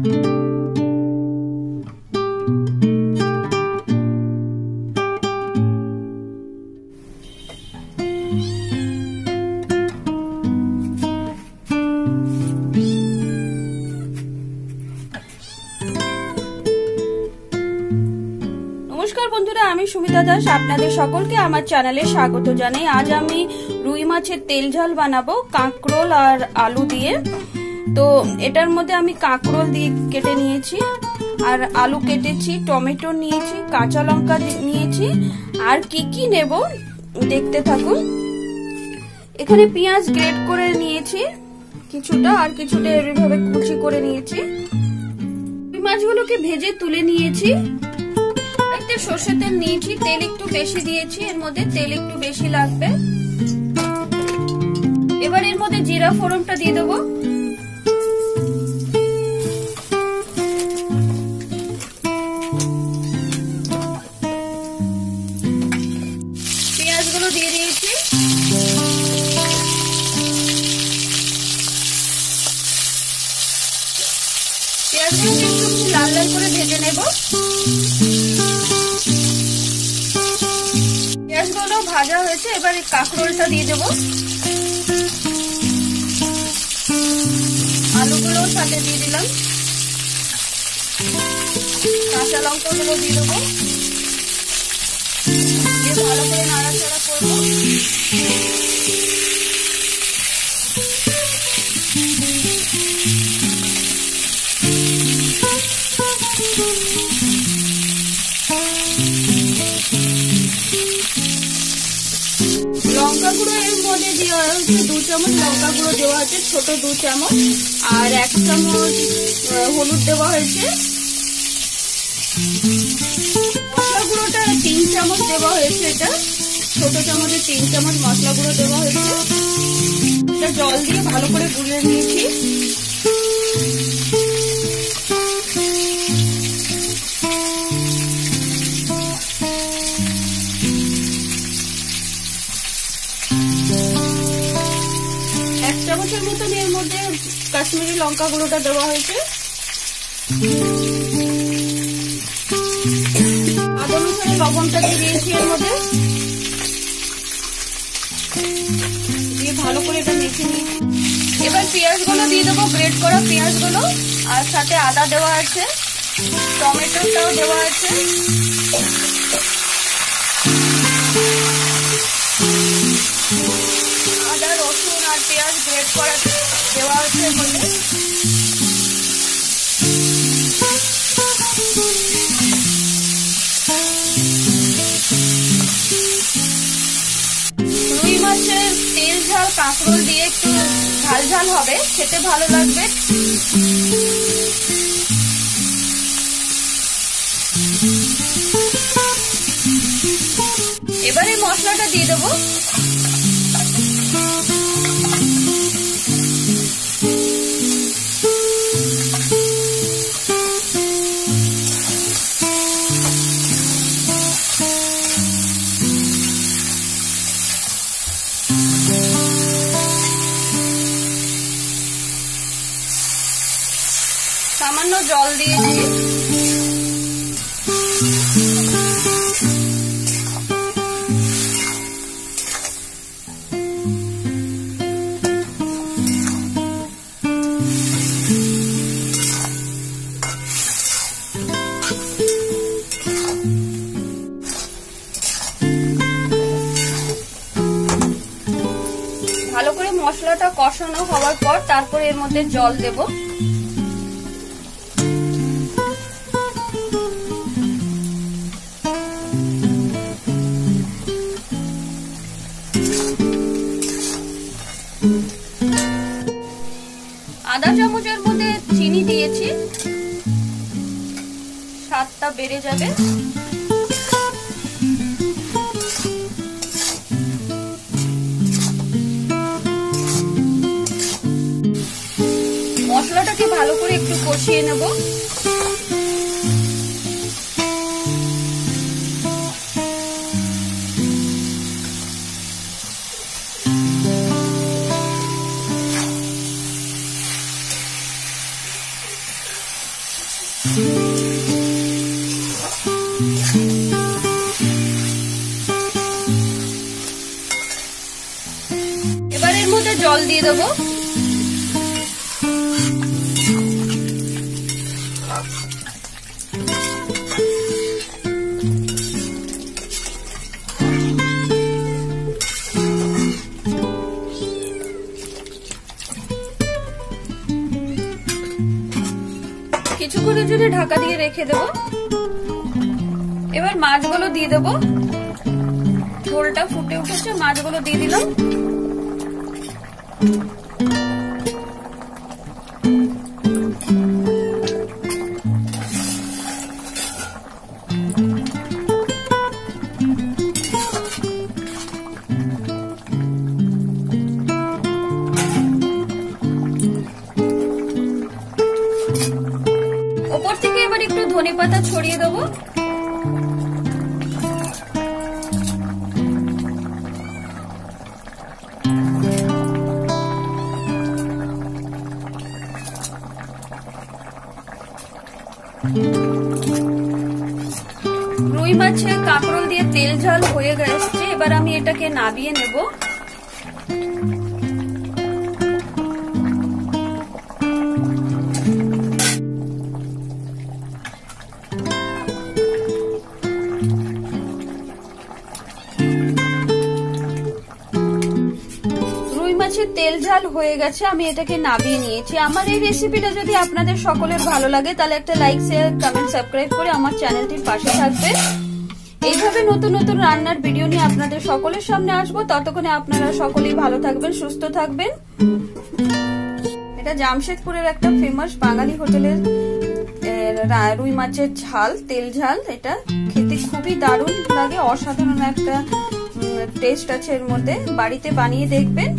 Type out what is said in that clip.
নমস্কার বন্ধুরা, আমি সুমিতা দাস আপনাদের সকলকে আমার চ্যানেলে স্বাগত জানাই। আজ আমি রুই মাছের তেল ঝাল বানাবো কাঁকরোল আর আলু দিয়ে। তো এটার মধ্যে আমি কাঁকরোল দিয়ে কেটে নিয়েছি, আর আলু কেটেছি, টমেটো নিয়েছি, কাঁচা লঙ্কা নিয়েছি, আর কি কি নেব দেখতে থাকুন। এখানে পেঁয়াজ গ্রেট করে নিয়েছি কিছুটা, আর কিছুটা এভাবে কুচি করে নিয়েছি। রুই মাছগুলোকে ভেজে তুলে নিয়েছি। সর্ষের তেল নিয়েছি, তেল একটু বেশি দিয়েছি, এর মধ্যে তেল একটু বেশি লাগবে। এবার এর মধ্যে জিরা ফোড়নটা দিয়ে দেবো। পেঁয়াজগুলো দিয়ে দিয়েছি। পেঁয়াজগুলো একটু লাল লাল করে ভেজে নেব। পেঁয়াজগুলো ভাজা হয়েছে, এবার কাঁকরোলটা দিয়ে দেবো। আলুগুলো সাথে দিয়ে দিলাম, কাঁচা লঙ্কাগুলো দিয়ে দেবো, দিয়ে ভালো করে নাড়াচাড়া করবো। লঙ্কা গুঁড়ো এর মধ্যে দেওয়া হচ্ছে 2 চামচ লঙ্কা গুঁড়ো দেওয়া হয়েছে, ছোট 2 চামচ, আর 1 চামচ হলুদ দেওয়া হয়েছে। মশলা গুঁড়োটা 3 চামচ দেওয়া হয়েছে, এটা ছোট চামচে 3 চামচ মশলা গুঁড়ো দেওয়া হয়েছে। এটা জল দিয়ে ভালো করে গুলিয়ে নিয়েছি। চামচের মতন এর মধ্যে কাশ্মীরি লঙ্কা গুঁড়োটা দেওয়া হয়েছে। স্বাদ অনুসারে লবণটা দিয়ে দিয়েছি এর মধ্যে, দিয়ে ভালো করে এটা মেখে নিই। এবার পেঁয়াজগুলো দিয়ে দেবো, গ্রেট করা পেঁয়াজগুলো, আর সাথে আদা দেওয়া আছে, টমেটোটাও দেওয়া আছে। আদা, রসুন আর পেঁয়াজ গ্রেট করা দেওয়া হচ্ছে এর মধ্যে। রুই মাছের তেল ঝাল কাঁকরোল দিয়ে একটু ঝাল ঝাল হবে, খেতে ভালো লাগবে। এবারে মশলাটা দিয়ে দেবো। সামান্য জল দিয়েছি। ভালো করে মশলাটা কষানো হওয়ার পর তারপর এর মধ্যে জল দেব। আধা চামচের মধ্যে চিনি দিয়েছি, স্বাদটা বেড়ে যাবে। মশলাটাকে ভালো করে একটু কষিয়ে নেব। এবার এর মধ্যে জল দিয়ে দেবো। কিছুক্ষণের জন্য ঢাকা দিয়ে রেখে দেবো। এবার মাছগুলো দিয়ে দেবো। ঝোলটা ফুটে উঠেছে, মাছগুলো দিয়ে দিলাম। ওপর থেকে এবার একটু ধনেপাতা ছড়িয়ে দেবো। রুই মাছে কাঁকরোল দিয়ে তেল ঝাল হয়ে গেছে। এবার আমি এটাকে নাবিয়ে নেব। মাছের তেল ঝাল হয়ে গেছে, আমি এটাকে নাবিয়ে নিয়েছি। আমার এই রেসিপিটা যদি আপনাদের সকলের ভালো লাগে তাহলে একটা লাইক, শেয়ার, কমেন্ট, সাবস্ক্রাইব করে আমার চ্যানেলটির পাশে থাকবে। এইভাবে নতুন নতুন রান্নার ভিডিও নিয়ে আপনাদের সকলের সামনে আসবো। ততক্ষণে আপনারা সকলেই ভালো থাকবেন, সুস্থ থাকবেন। এটা জামশেদপুরের একটা ফেমাস বাঙালি হোটেলের রুই মাছের ঝাল, তেল ঝাল। এটা খেতে খুবই দারুণ লাগে, অসাধারণ একটা টেস্ট আছে এর মধ্যে। বাড়িতে বানিয়ে দেখবেন।